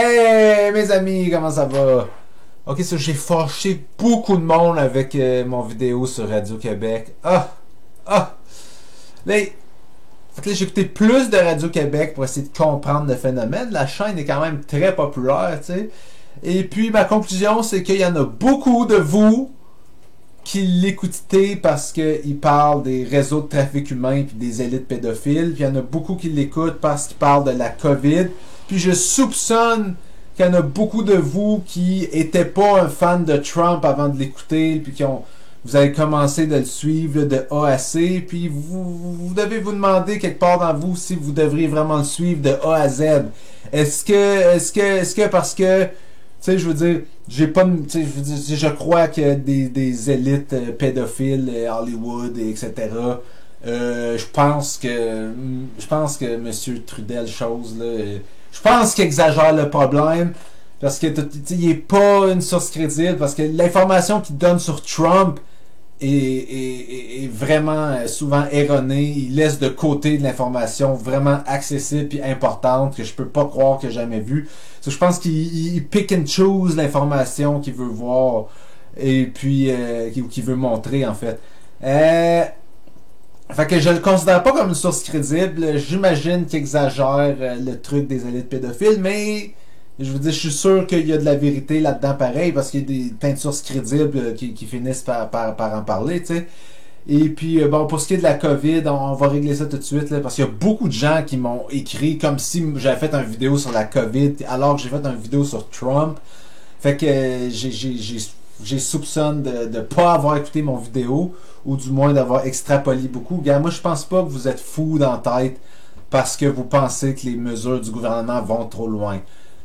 Hey mes amis, comment ça va? Ok, ça j'ai fâché beaucoup de monde avec mon vidéo sur Radio-Québec. Ah! Là, fait que là, j'ai écouté plus de Radio-Québec pour essayer de comprendre le phénomène. La chaîne est quand même très populaire, tu sais. Et puis ma conclusion, c'est qu'il y en a beaucoup de vous qui l'écoutez parce qu'il parle des réseaux de trafic humain puis des élites pédophiles. Puis il y en a beaucoup qui l'écoutent parce qu'il parle de la COVID. Puis je soupçonne qu'il y en a beaucoup de vous qui étaient pas un fan de Trump avant de l'écouter, puis vous avez commencé de le suivre là, de A à C, puis vous devez vous demander quelque part dans vous si vous devriez vraiment le suivre de A à Z. Est-ce que parce que, tu sais, je veux dire, j'ai pas, tu sais, je crois qu'il y a des élites pédophiles, Hollywood, etc. Je pense que Monsieur Trudel chose là. Je pense qu'il exagère le problème parce que il est pas une source crédible, parce que l'information qu'il donne sur Trump est vraiment souvent erronée. Il laisse de côté de l'information vraiment accessible et importante que je peux pas croire qu'il a jamais vue. Je pense qu'il pick and choose l'information qu'il veut voir et puis qu'il veut montrer en fait. Fait que je le considère pas comme une source crédible. J'imagine qu'il exagère le truc des élites pédophiles, mais je veux dire, je suis sûr qu'il y a de la vérité là-dedans pareil, parce qu'il y a plein de sources crédibles qui finissent par en parler, tu sais. Et puis, bon, pour ce qui est de la COVID, on va régler ça tout de suite, là, parce qu'il y a beaucoup de gens qui m'ont écrit comme si j'avais fait une vidéo sur la COVID, alors que j'ai fait une vidéo sur Trump. Fait que j'ai soupçonne de pas avoir écouté mon vidéo, ou du moins d'avoir extrapolé beaucoup. Gars, moi je pense pas que vous êtes fous dans la tête parce que vous pensez que les mesures du gouvernement vont trop loin.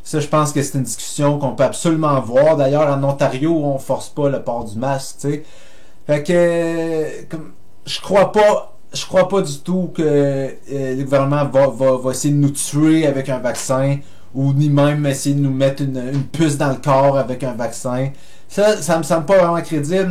Ça, je pense que c'est une discussion qu'on peut absolument avoir. D'ailleurs, en Ontario, on force pas le port du masque, tu sais. Fait que je crois pas du tout que le gouvernement va essayer de nous tuer avec un vaccin, ou ni même essayer de nous mettre une puce dans le corps avec un vaccin. Ça me semble pas vraiment crédible,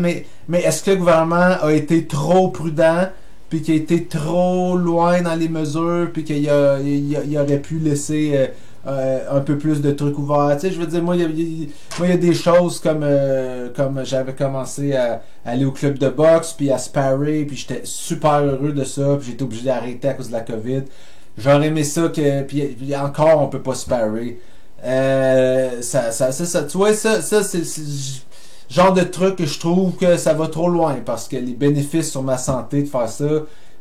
mais est-ce que le gouvernement a été trop prudent, puis qu'il a été trop loin dans les mesures, puis qu'il aurait pu laisser un peu plus de trucs ouverts? Tu sais, je veux dire, moi, il y a des choses comme j'avais commencé à aller au club de boxe, puis à sparrer, puis j'étais super heureux de ça, puis j'étais obligé d'arrêter à cause de la COVID. J'aurais aimé ça, puis encore, on peut pas sparrer. Tu vois, ça c'est genre de truc que je trouve que ça va trop loin, parce que les bénéfices sur ma santé de faire ça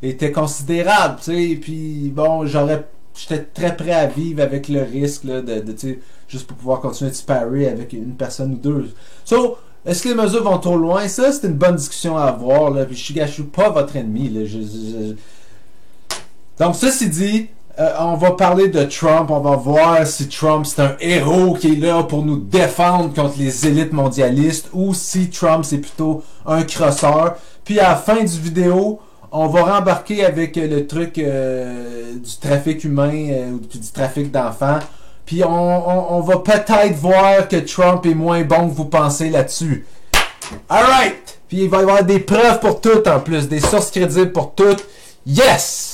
étaient considérables, tu sais. Puis bon, j'étais très prêt à vivre avec le risque là, tu sais, juste pour pouvoir continuer de sparrer avec une personne ou deux. So, est-ce que les mesures vont trop loin? Ça, c'est une bonne discussion à avoir là. Puis je suis pas votre ennemi là. Donc ceci dit, on va parler de Trump, on va voir si Trump c'est un héros qui est là pour nous défendre contre les élites mondialistes, ou si Trump c'est plutôt un crosseur. Puis à la fin du vidéo, on va rembarquer avec le truc du trafic humain ou du trafic d'enfants. Puis on va peut-être voir que Trump est moins bon que vous pensez là-dessus. Alright! Puis il va y avoir des preuves pour tout en plus, des sources crédibles pour tout. Yes!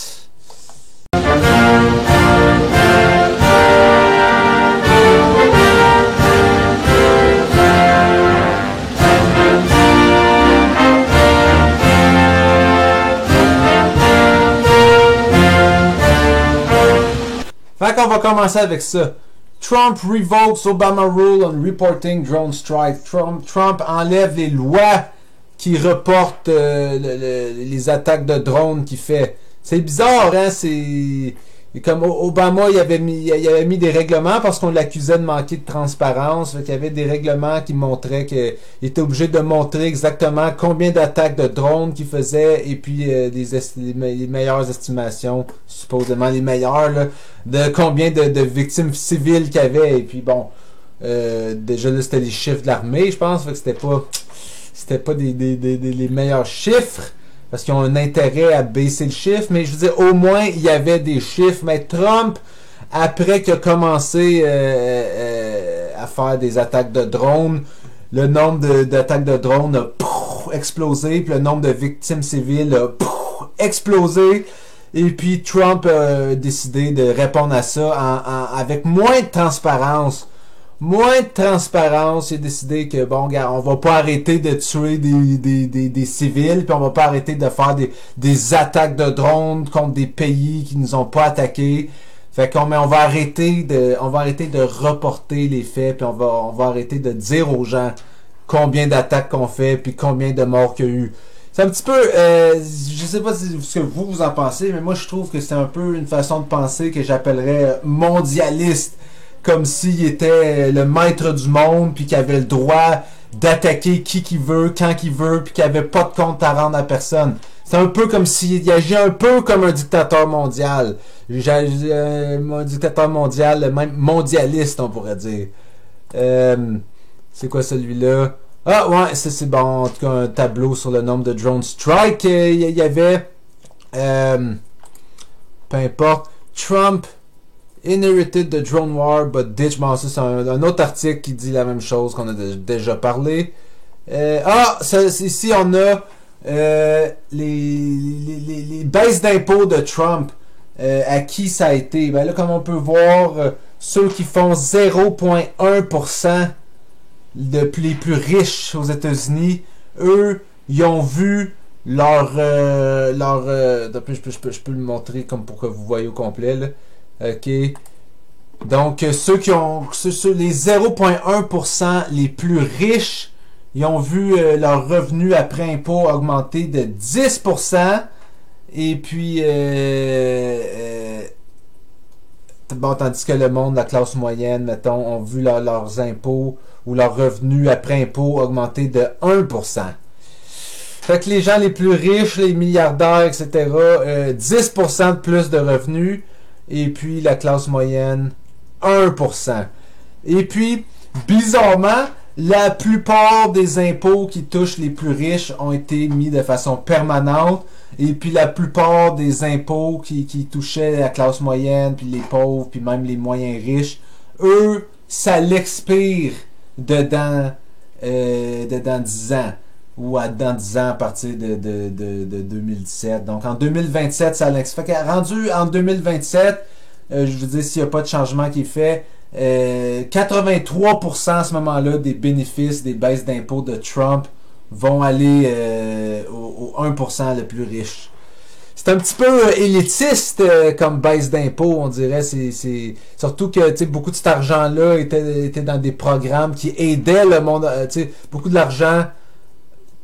Fait qu'on va commencer avec ça. Trump revokes Obama rule on reporting drone strike. Trump enlève les lois qui reportent les attaques de drones qu'il fait. C'est bizarre, hein? C'est comme Obama, il avait mis des règlements parce qu'on l'accusait de manquer de transparence. Fait qu'il y avait des règlements qui montraient qu'il était obligé de montrer exactement combien d'attaques de drones qu'il faisait, et puis les meilleures estimations, supposément les meilleures, là, de combien de victimes civiles qu'il y avait. Et puis bon, déjà là, c'était les chiffres de l'armée, je pense. Fait que c'était pas les meilleurs chiffres, parce qu'ils ont un intérêt à baisser le chiffre, mais je veux dire, au moins, il y avait des chiffres. Mais Trump, après qu'il a commencé à faire des attaques de drones, le nombre d'attaques de drones a explosé, puis le nombre de victimes civiles a explosé, et puis Trump a décidé de répondre à ça avec moins de transparence. moins de transparence. Il a décidé que, bon, gars, on va pas arrêter de tuer des civils, puis on va pas arrêter de faire des attaques de drones contre des pays qui nous ont pas attaqués. Fait qu'on on va arrêter de reporter les faits, puis on va arrêter de dire aux gens combien d'attaques qu'on fait, puis combien de morts qu'il y a eu. C'est un petit peu, je sais pas ce que vous en pensez, mais moi je trouve que c'est un peu une façon de penser que j'appellerais mondialiste, comme s'il était le maître du monde, puis qu'il avait le droit d'attaquer qui qu'il veut, quand qu'il veut, puis qu'il avait pas de compte à rendre à personne. C'est un peu comme s'il agit un peu comme un dictateur mondial. Un dictateur mondial, même mondialiste, on pourrait dire. C'est quoi celui-là? Ah ouais, ça c'est bon. En tout cas, un tableau sur le nombre de drone strike. Il y avait... peu importe. Trump inherited the drone war, but ditch. Bon, ça c'est un autre article qui dit la même chose qu'on a déjà parlé. Ici on a les baisses d'impôts de Trump. À qui ça a été? Ben là, comme on peut voir, ceux qui font 0,1% les plus riches aux États-Unis, eux, ils ont vu je peux le montrer comme pour que vous voyez au complet là. OK. Donc ceux qui ont les 0,1% les plus riches, ils ont vu leur revenu après impôt augmenter de 10%. Et puis bon, tandis que le monde, la classe moyenne, mettons, ont vu leurs impôts ou leurs revenus après impôts augmenter de 1%. Fait que les gens les plus riches, les milliardaires, etc., 10% de plus de revenus, et puis la classe moyenne, 1%. Et puis, bizarrement, la plupart des impôts qui touchent les plus riches ont été mis de façon permanente, et puis la plupart des impôts qui touchaient la classe moyenne, puis les pauvres, puis même les moyens riches, eux, ça l'expire dedans 10 ans. Ou dans 10 ans à partir de 2017. Donc en 2027, ça l'expire. Fait que rendu en 2027, je veux dire, s'il n'y a pas de changement qui est fait, 83% à ce moment-là des bénéfices, des baisses d'impôts de Trump vont aller au 1% le plus riche. C'est un petit peu élitiste comme baisse d'impôts, on dirait. C'est surtout que beaucoup de cet argent-là était dans des programmes qui aidaient le monde. Beaucoup de l'argent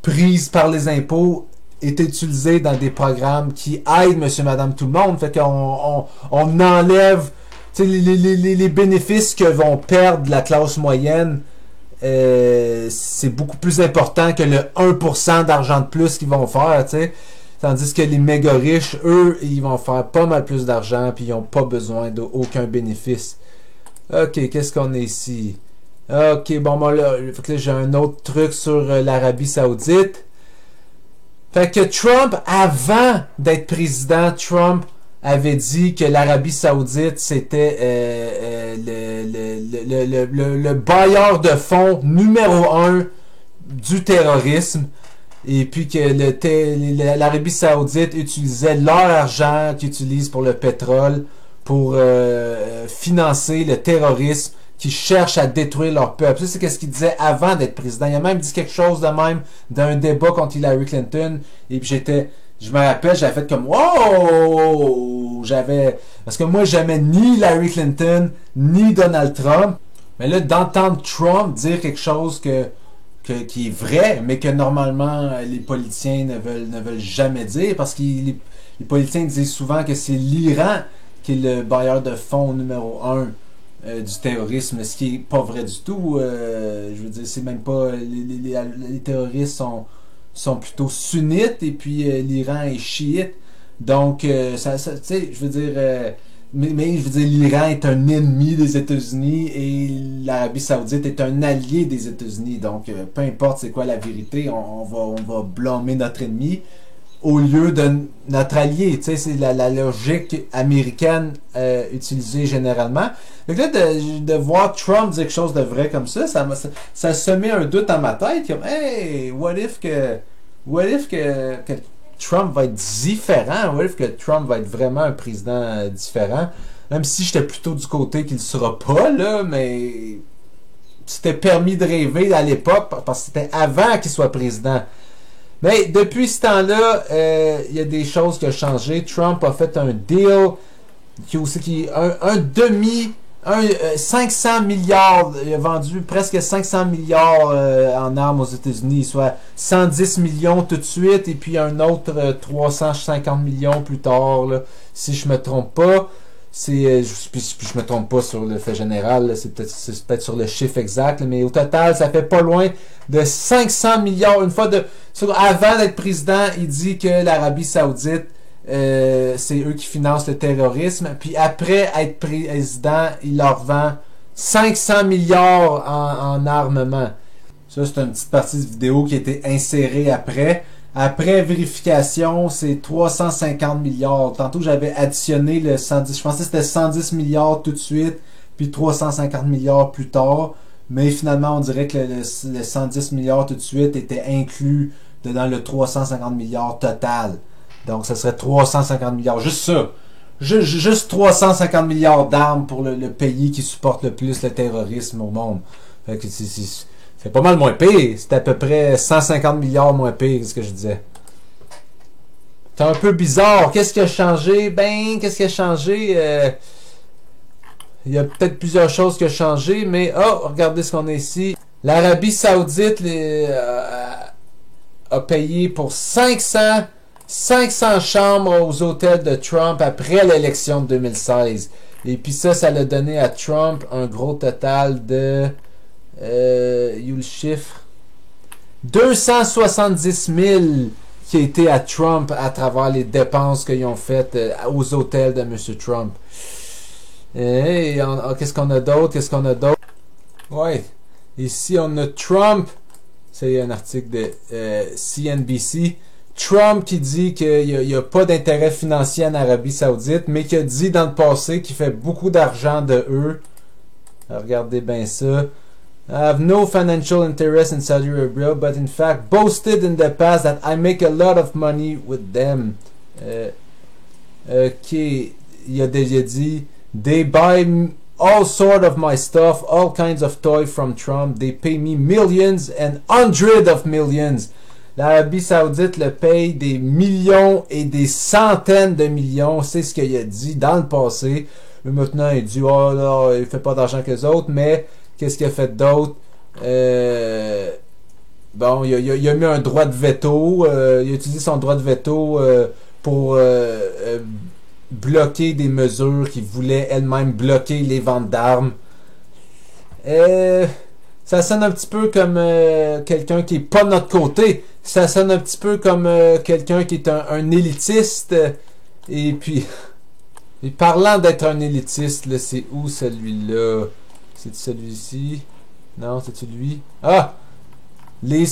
prise par les impôts est utilisé dans des programmes qui aident monsieur, madame, tout le monde. Fait qu'on enlève les bénéfices que vont perdre la classe moyenne. C'est beaucoup plus important que le 1% d'argent de plus qu'ils vont faire, t'sais. Tandis que les méga riches, eux, ils vont faire pas mal plus d'argent puis ils n'ont pas besoin d'aucun bénéfice. Ok, qu'est-ce qu'on a ici? Ok, bon, moi là j'ai un autre truc sur l'Arabie Saoudite. Fait que Trump, avant d'être président, Trump avait dit que l'Arabie Saoudite, c'était le bailleur de fonds numéro 1 du terrorisme. Et puis que l'Arabie Saoudite utilisait leur argent qu'ils utilisent pour le pétrole pour financer le terrorisme qui cherche à détruire leur peuple. Ça, c'est ce qu'il disait avant d'être président. Il a même dit quelque chose de même dans un débat contre Hillary Clinton. Et puis je me rappelle, j'avais fait comme wow! Parce que moi, j'aimais ni Hillary Clinton, ni Donald Trump. Mais là, d'entendre Trump dire quelque chose qui est vrai, mais que normalement les politiciens ne veulent jamais dire, parce que les politiciens disent souvent que c'est l'Iran qui est le bailleur de fonds numéro 1 du terrorisme, ce qui est pas vrai du tout. Je veux dire, c'est même pas les terroristes sont plutôt sunnites et puis l'Iran est chiite. Donc tu sais, je veux dire mais je veux dire, l'Iran est un ennemi des États-Unis et l'Arabie Saoudite est un allié des États-Unis. Donc peu importe c'est quoi la vérité, on va blâmer notre ennemi au lieu de notre allié. Tu sais, c'est la logique américaine utilisée généralement. Donc là, de voir Trump dire quelque chose de vrai comme ça se met un doute dans ma tête. Comme, hey, what if que Trump va être différent? What if que Trump va être vraiment un président différent? Même si j'étais plutôt du côté qu'il ne sera pas, là, mais c'était permis de rêver à l'époque, parce que c'était avant qu'il soit président. Mais depuis ce temps-là, il y a des choses qui ont changé. Trump a fait un deal un 500 milliards, il a vendu presque 500 milliards en armes aux États-Unis, soit 110 millions tout de suite, et puis un autre 350 millions plus tard, là, si je me trompe pas. Je me trompe pas sur le fait général, c'est peut-être sur le chiffre exact, mais au total, ça fait pas loin de 500 milliards. Avant d'être président, il dit que l'Arabie Saoudite, c'est eux qui financent le terrorisme. Puis après être président, il leur vend 500 milliards en armement. Ça, c'est une petite partie de vidéo qui a été insérée après. Après vérification, c'est 350 milliards. Tantôt, j'avais additionné le 110. Je pensais que c'était 110 milliards tout de suite, puis 350 milliards plus tard. Mais finalement, on dirait que le 110 milliards tout de suite était inclus dans le 350 milliards total. Donc, ça serait 350 milliards. Juste ça. Juste 350 milliards d'armes pour le pays qui supporte le plus le terrorisme au monde. Fait que c'est pas mal moins pire. C'est à peu près 150 milliards moins pire, ce que je disais. C'est un peu bizarre. Qu'est-ce qui a changé? Qu'est-ce qui a changé? Il y a peut-être plusieurs choses qui ont changé, mais regardez ce qu'on a ici. L'Arabie Saoudite a payé pour 500 chambres aux hôtels de Trump après l'élection de 2016. Et puis ça l'a donné à Trump un gros total de... le chiffre? 270 000 qui a été à Trump à travers les dépenses qu'ils ont faites aux hôtels de M. Trump. Et qu'est-ce qu'on a d'autre? Ouais. Ici, on a Trump. C'est un article de CNBC. Trump qui dit qu'il n'y a pas d'intérêt financier en Arabie Saoudite, mais qui a dit dans le passé qu'il fait beaucoup d'argent de eux. Regardez bien ça. I have no financial interest in Saudi Arabia, but in fact boasted in the past that I make a lot of money with them. Il a déjà dit, they buy all sort of my stuff, all kinds of toys from Trump. They pay me millions and hundreds of millions. L'Arabie Saoudite le paye des millions et des centaines de millions. C'est ce qu'il a dit dans le passé. Mais maintenant, il dit, oh là, il fait pas d'argent que les autres, mais qu'est-ce qu'il a fait d'autre? Bon, il a mis un droit de veto. Il a utilisé son droit de veto pour bloquer des mesures qui voulaient elles-mêmes bloquer les ventes d'armes. Ça sonne un petit peu comme quelqu'un qui est pas de notre côté. Ça sonne un petit peu comme quelqu'un qui est un élitiste. Et puis, et parlant d'être un élitiste, là, c'est où celui-là? C'est celui-ci? Non, c'est celui. Ah! Les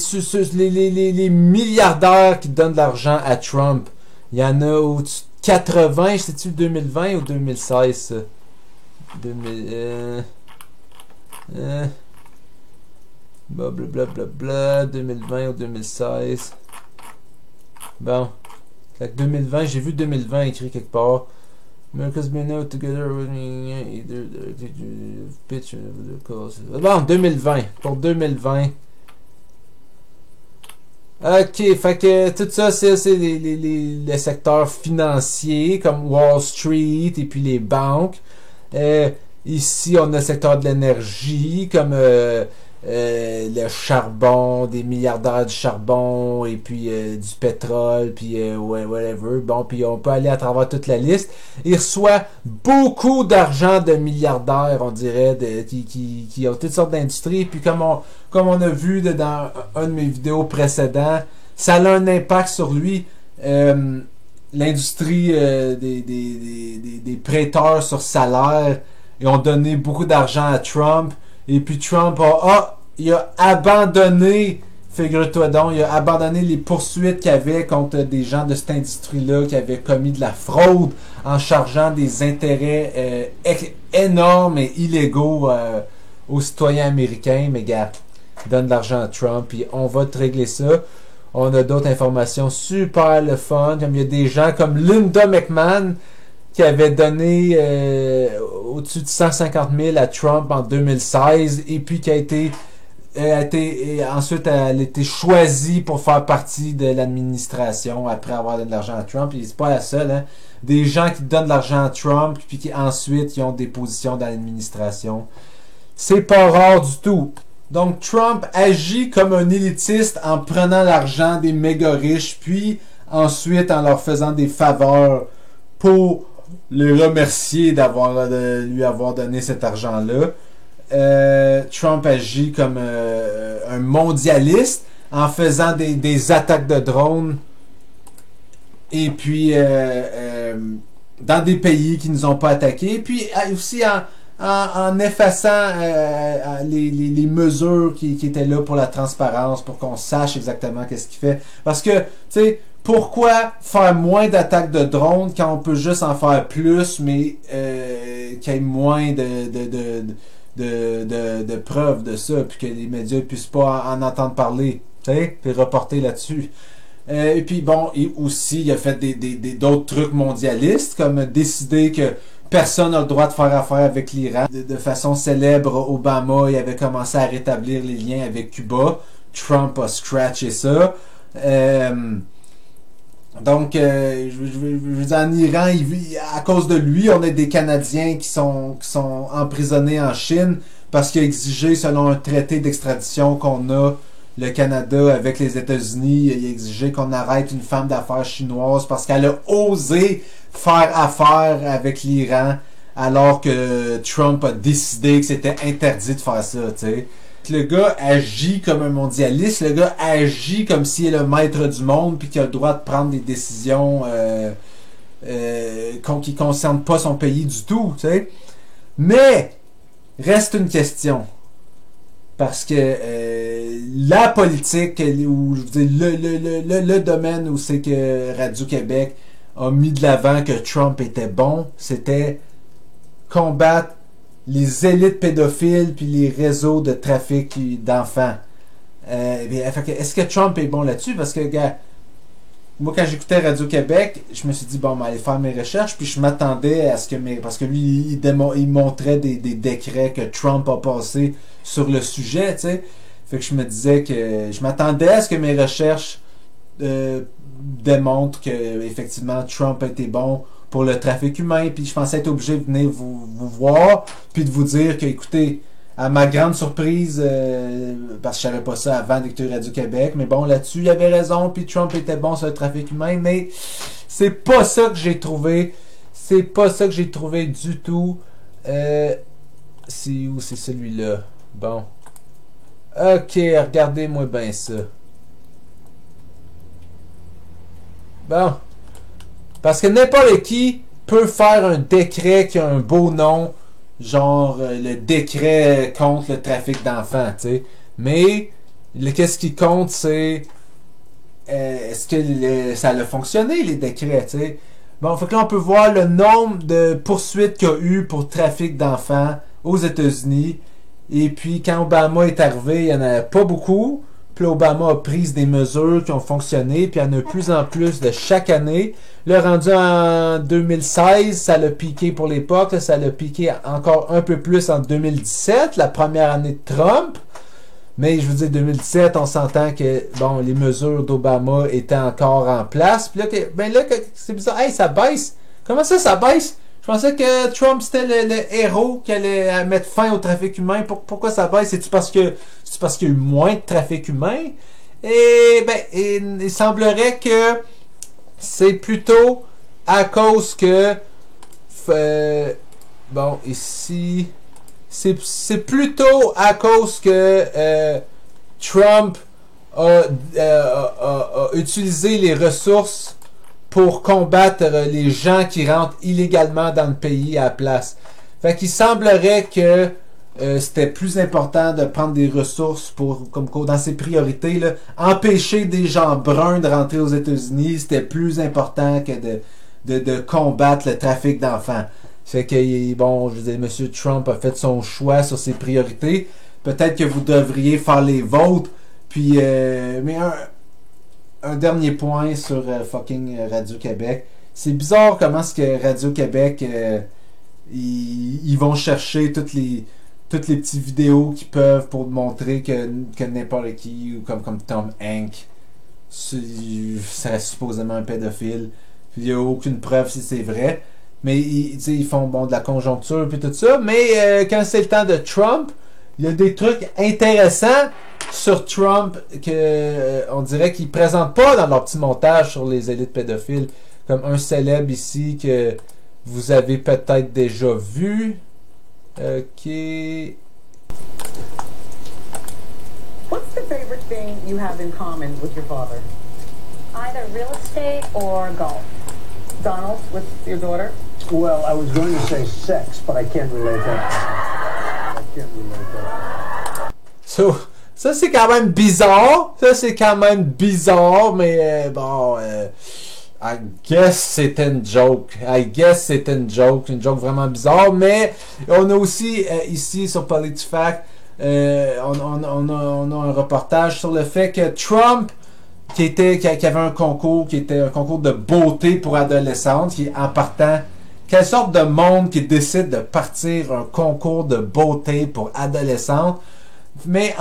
milliardaires qui donnent de l'argent à Trump. Il y en a au-dessus de 80, c'est-tu 2020 ou 2016 ça? 2020 ou 2016. Bon. Fait que 2020, j'ai vu 2020 écrit quelque part. America's been out together with me either pitch the cause. Bon, 2020. Pour 2020. Ok, fait que tout ça, c'est les secteurs financiers comme Wall Street et puis les banques. Ici, on a le secteur de l'énergie comme le charbon, des milliardaires du charbon et puis du pétrole, puis whatever. Bon, puis on peut aller à travers toute la liste. Il reçoit beaucoup d'argent de milliardaires, on dirait, qui ont toutes sortes d'industries. Puis comme on a vu dans un de mes vidéos précédentes, ça a un impact sur lui. L'industrie des prêteurs sur salaire, ils ont donné beaucoup d'argent à Trump. Et puis Trump il a abandonné, figure-toi donc, il a abandonné les poursuites qu'il y avait contre des gens de cette industrie-là qui avaient commis de la fraude en chargeant des intérêts énormes et illégaux aux citoyens américains. Mais gars, il donne de l'argent à Trump, puis on va te régler ça. On a d'autres informations super le fun, comme il y a des gens comme Linda McMahon qui avait donné au-dessus de 150 000 à Trump en 2016 et puis qui a été ensuite elle a été choisie pour faire partie de l'administration après avoir donné de l'argent à Trump. Et c'est pas la seule, hein. Des gens qui donnent de l'argent à Trump puis qui ensuite ils ont des positions dans l'administration. C'est pas rare du tout. Donc Trump agit comme un élitiste en prenant l'argent des méga riches puis ensuite en leur faisant des faveurs pour les remercier de lui avoir donné cet argent-là. Trump agit comme un mondialiste en faisant des attaques de drones et puis dans des pays qui nous ont pas attaqués, puis aussi en effaçant les mesures qui étaient là pour la transparence, pour qu'on sache exactement qu'est-ce qu'il fait. Parce que, tu sais, pourquoi faire moins d'attaques de drones quand on peut juste en faire plus, mais qu'il y ait moins de preuves de ça, puis que les médias puissent pas en entendre parler, tu sais, puis reporter là-dessus. Et puis bon, et aussi, il a fait d'autres trucs mondialistes, comme décider que personne n'a le droit de faire affaire avec l'Iran. De façon célèbre, Obama il avait commencé à rétablir les liens avec Cuba. Trump a scratché ça. Donc, je veux dire, en Iran, à cause de lui, on a des Canadiens qui sont emprisonnés en Chine parce qu'il a exigé, selon un traité d'extradition qu'on a, le Canada avec les États-Unis, il a exigé qu'on arrête une femme d'affaires chinoise parce qu'elle a osé faire affaire avec l'Iran alors que Trump a décidé que c'était interdit de faire ça, tu sais. Le gars agit comme un mondialiste, le gars agit comme s'il est le maître du monde puis qu'il a le droit de prendre des décisions qui ne concernent pas son pays du tout, tu sais. Mais, reste une question. Parce que la politique, ou je veux dire, le domaine où c'est que Radio-Québec a mis de l'avant que Trump était bon, c'était combattre les élites pédophiles puis les réseaux de trafic d'enfants. Est-ce que Trump est bon là-dessus? Parce que, gars, moi, quand j'écoutais Radio-Québec, je me suis dit, bon, aller faire mes recherches, puis je m'attendais à ce que parce que lui, il montrait des décrets que Trump a passés sur le sujet, tu sais. Fait que je me disais que je m'attendais à ce que mes recherches démontrent que, effectivement, Trump a été bon pour le trafic humain, puis je pensais être obligé de venir vous voir, puis de vous dire que, écoutez, à ma grande surprise, parce que je savais pas ça avant d'écouter Radio-Québec, mais bon, là-dessus, il avait raison, puis Trump était bon sur le trafic humain, mais c'est pas ça que j'ai trouvé. C'est pas ça que j'ai trouvé du tout. C'est où? C'est celui-là. Bon. Ok, regardez-moi bien ça. Bon. Parce que n'importe qui peut faire un décret qui a un beau nom, genre le décret contre le trafic d'enfants, tu sais. Mais qu'est-ce qui compte, c'est est-ce que ça a fonctionné, les décrets, tu sais. Bon, fait que là, on peut voir le nombre de poursuites qu'il y a eu pour trafic d'enfants aux États-Unis. Et puis, quand Obama est arrivé, il n'y en avait pas beaucoup. Puis Obama a pris des mesures qui ont fonctionné, puis il y en a de plus en plus de chaque année. Le rendu en 2016, ça l'a piqué pour l'époque, ça l'a piqué encore un peu plus en 2017, la première année de Trump. Mais je veux dire, 2017, on s'entend que bon, les mesures d'Obama étaient encore en place. Puis là, c'est bizarre, hey, ça baisse. Comment ça baisse? Je pensais que Trump c'était le héros qui allait mettre fin au trafic humain. Pourquoi ça baisse? C'est-tu parce qu'il y a eu moins de trafic humain? Et il semblerait que c'est plutôt à cause que bon, ici c'est plutôt à cause que Trump a utilisé les ressources pour combattre les gens qui rentrent illégalement dans le pays à la place. Fait qu'il semblerait que c'était plus important de prendre des ressources pour, comme dans ses priorités, là, empêcher des gens bruns de rentrer aux États-Unis, c'était plus important que de combattre le trafic d'enfants. Fait que, bon, je veux dire, M. Trump a fait son choix sur ses priorités. Peut-être que vous devriez faire les vôtres. Puis, mais un dernier point sur fucking Radio-Québec. C'est bizarre comment est-ce que Radio-Québec ils vont chercher toutes les petites vidéos qu'ils peuvent pour montrer que n'importe qui, ou comme Tom Hanks, serait supposément un pédophile. Il n'y a aucune preuve si c'est vrai. Mais ils font de la conjoncture et tout ça. Mais quand c'est le temps de Trump, il y a des trucs intéressants sur Trump que on dirait qu'ils présentent pas dans leur petit montage sur les élites pédophiles. Comme un célèbre ici que vous avez peut-être déjà vu. Qui What's the favorite thing you have in common with your father? Either real estate or golf. Donald, with your daughter? Well, I was going to say sex, but I can't relate that. So, ça c'est quand même bizarre. Mais bon, I guess c'était une joke. Une joke vraiment bizarre. Mais on a aussi ici sur PolitiFact, on a un reportage sur le fait que Trump, qui avait un concours, qui était un concours de beauté pour adolescentes, qui en partant, quelle sorte de monde qui décide de partir un concours de beauté pour adolescentes. Mais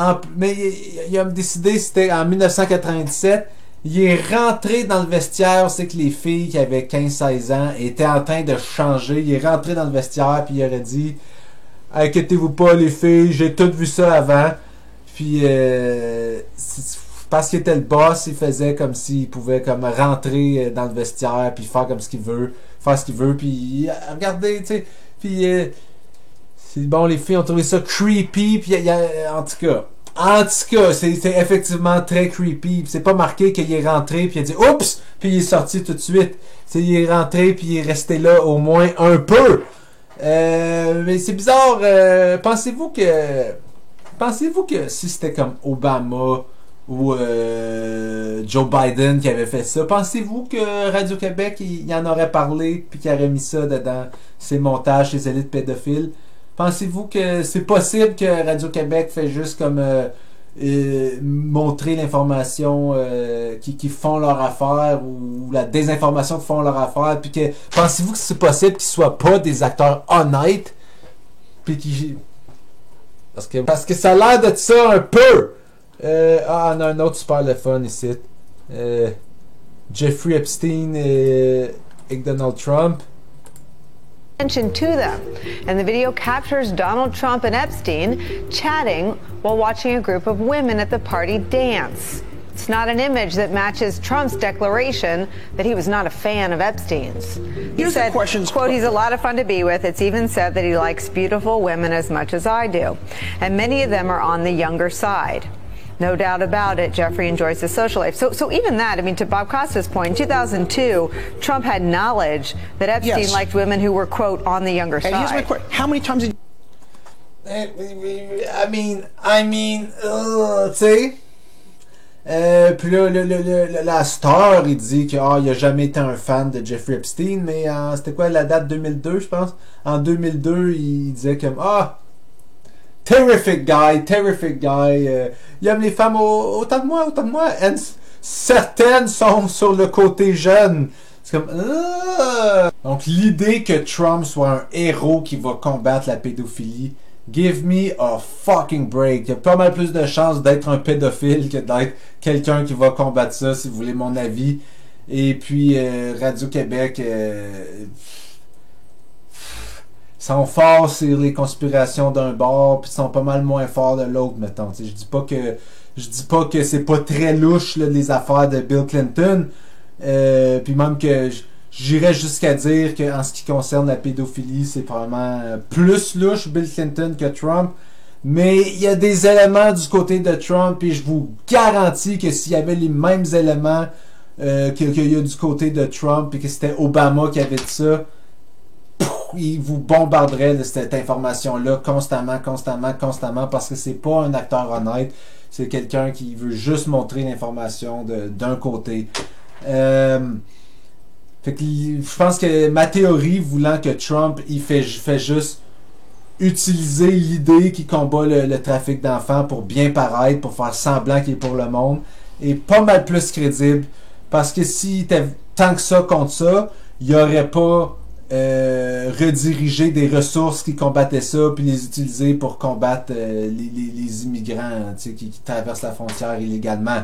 il a décidé, c'était en 1997, il est rentré dans le vestiaire, c'est que les filles qui avaient 15-16 ans étaient en train de changer, il est rentré dans le vestiaire puis il aurait dit « Inquiétez-vous pas les filles, j'ai tout vu ça avant. » Puis parce qu'il était le boss, il faisait comme s'il pouvait comme rentrer dans le vestiaire puis faire comme ce qu'il veut, puis regardez, tu sais, puis c'est bon, les filles ont trouvé ça creepy, puis en tout cas, c'est effectivement très creepy. C'est pas marqué qu'il est rentré, puis il a dit oups, puis il est sorti tout de suite. Il est rentré, puis il est resté là au moins un peu. Mais c'est bizarre. Pensez-vous que si c'était comme Obama ou Joe Biden qui avait fait ça, pensez-vous que Radio-Québec il en aurait parlé, puis qu'il aurait mis ça dedans ses montages, ses élites pédophiles? Pensez-vous que c'est possible que Radio-Québec fait juste comme montrer l'information qui font leur affaire ou la désinformation qui font leur affaire, puis que pensez-vous que c'est possible qu'ils soient pas des acteurs honnêtes, puis qui parce que ça a l'air de ça un peu. On a un autre super le fun ici. Jeffrey Epstein et Donald Trump. Attention to them. And the video captures Donald Trump and Epstein chatting while watching a group of women at the party dance. It's not an image that matches Trump's declaration that he was not a fan of Epstein's. He said, quote, he's a lot of fun to be with. It's even said that he likes beautiful women as much as I do. And many of them are on the younger side. No doubt about it, Jeffrey enjoys his social life. So even that, I mean, to Bob Costa's point, in 2002, Trump had knowledge that Epstein liked women who were, quote, on the younger side. Here's my question. How many times did I mean, tu sais. Puis là, la star, il dit qu'il a jamais été un fan de Jeffrey Epstein, mais c'était quoi la date 2002, je pense? En 2002, il disait comme terrific guy. Il aime les femmes autant de moi. And certaines sont sur le côté jeune. C'est comme Donc l'idée que Trump soit un héros qui va combattre la pédophilie, give me a fucking break. Il y a pas mal plus de chances d'être un pédophile que d'être quelqu'un qui va combattre ça, si vous voulez mon avis. Et puis Radio-Québec sont forts sur les conspirations d'un bord, puis sont pas mal moins forts de l'autre, mettons. T'sais, je dis pas que c'est pas très louche là, les affaires de Bill Clinton, puis même que j'irais jusqu'à dire qu'en ce qui concerne la pédophilie, c'est probablement plus louche Bill Clinton que Trump. Mais il y a des éléments du côté de Trump, et je vous garantis que s'il y avait les mêmes éléments qu'il y a du côté de Trump, et que c'était Obama qui avait dit ça, il vous bombarderait de cette information-là constamment, parce que c'est pas un acteur honnête, c'est quelqu'un qui veut juste montrer l'information d'un côté. Fait que je pense que ma théorie voulant que Trump il fait juste utiliser l'idée qu'il combat le trafic d'enfants pour bien paraître, pour faire semblant qu'il est pour le monde, est pas mal plus crédible, parce que s'il était tant que ça contre ça, il n'y aurait pas rediriger des ressources qui combattaient ça, puis les utiliser pour combattre les immigrants qui traversent la frontière illégalement.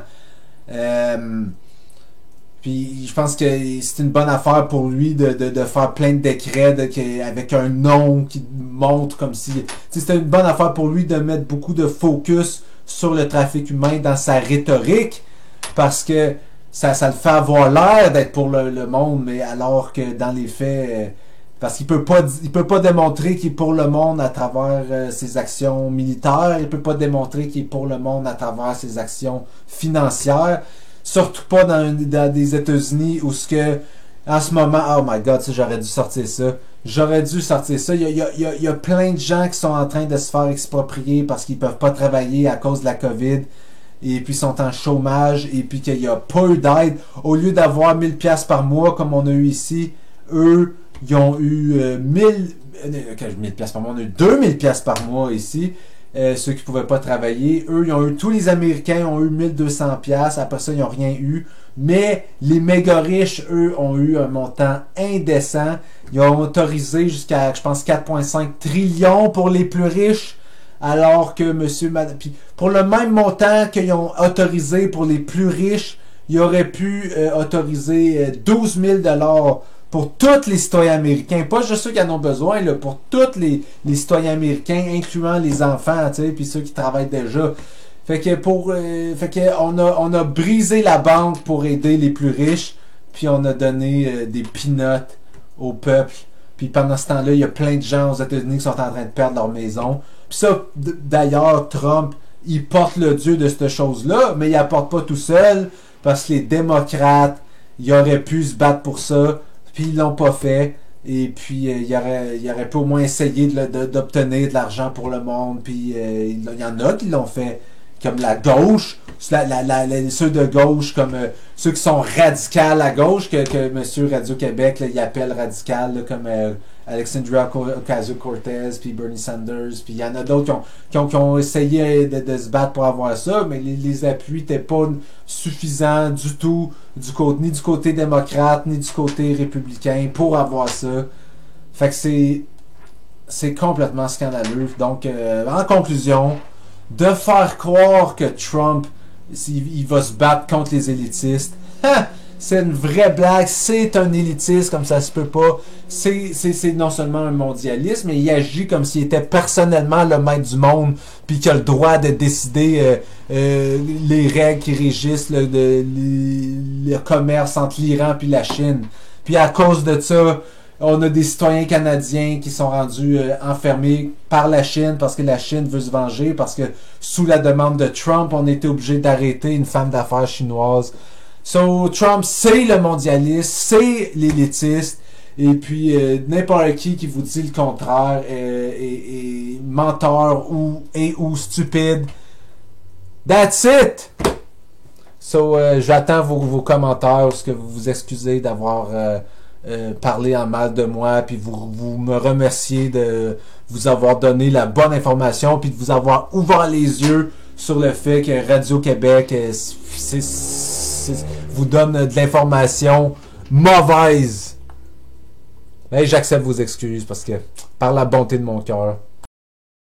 Puis je pense que c'est une bonne affaire pour lui de faire plein de décrets avec un nom qui montre comme si... C'était une bonne affaire pour lui de mettre beaucoup de focus sur le trafic humain dans sa rhétorique, parce que ça le fait avoir l'air d'être pour le monde, mais alors que dans les faits... parce qu'il peut pas démontrer qu'il est pour le monde à travers ses actions militaires, il peut pas démontrer qu'il est pour le monde à travers ses actions financières. Surtout pas dans des États-Unis où ce que en ce moment, oh my god, j'aurais dû sortir ça. Il y a plein de gens qui sont en train de se faire exproprier parce qu'ils peuvent pas travailler à cause de la COVID, et puis sont en chômage, et puis qu'il y a pas eu d'aide. Au lieu d'avoir 1000$ par mois comme on a eu ici, eux, ils ont eu 1000$ par mois, on a eu 2000$ par mois ici. Ceux qui pouvaient pas travailler, eux, ils ont eu, tous les Américains ont eu 1200$, après ça, ils n'ont rien eu. Mais les méga riches, eux, ont eu un montant indécent. Ils ont autorisé jusqu'à, je pense, 4,5 trillions pour les plus riches, alors que puis pour le même montant qu'ils ont autorisé pour les plus riches, ils auraient pu autoriser 12 000$ pour tous les citoyens américains, pas juste ceux qui en ont besoin, là, pour tous les citoyens américains, incluant les enfants, tu sais, puis ceux qui travaillent déjà. Fait que on a brisé la banque pour aider les plus riches, puis on a donné des peanuts au peuple. Puis pendant ce temps-là, il y a plein de gens aux États-Unis qui sont en train de perdre leur maison. Puis ça, d'ailleurs, Trump, il porte le dieu de cette chose-là, mais il la porte pas tout seul, parce que les démocrates, ils auraient pu se battre pour ça. Puis ils l'ont pas fait, et puis il aurait pu au moins essayer d'obtenir de l'argent pour le monde, puis il y en a qui l'ont fait, comme la gauche, ceux de gauche, comme ceux qui sont radicaux à gauche, que Monsieur Radio-Québec, il appelle radical, là, comme Alexandria Ocasio-Cortez, puis Bernie Sanders, puis il y en a d'autres qui ont essayé de se battre pour avoir ça, mais les appuis n'étaient pas suffisants du tout, ni du côté démocrate, ni du côté républicain, pour avoir ça. Fait que c'est complètement scandaleux. Donc, en conclusion, de faire croire que Trump, il va se battre contre les élitistes, c'est une vraie blague. C'est un élitiste, comme ça se peut pas. C'est non seulement un mondialiste, mais il agit comme s'il était personnellement le maître du monde, puis qu'il a le droit de décider les règles qui régissent le commerce entre l'Iran puis la Chine. Puis à cause de ça, on a des citoyens canadiens qui sont rendus enfermés par la Chine, parce que la Chine veut se venger, parce que sous la demande de Trump, on était obligé d'arrêter une femme d'affaires chinoise. So, Trump, c'est le mondialiste, c'est l'élitiste, et puis n'importe qui vous dit le contraire est menteur ou stupide. That's it! So, j'attends vos commentaires, ce que vous vous excusez d'avoir parlé en mal de moi, puis vous me remerciez de vous avoir donné la bonne information, puis de vous avoir ouvert les yeux sur le fait que Radio-Québec vous donne de l'information mauvaise. Mais j'accepte vos excuses, parce que par la bonté de mon cœur,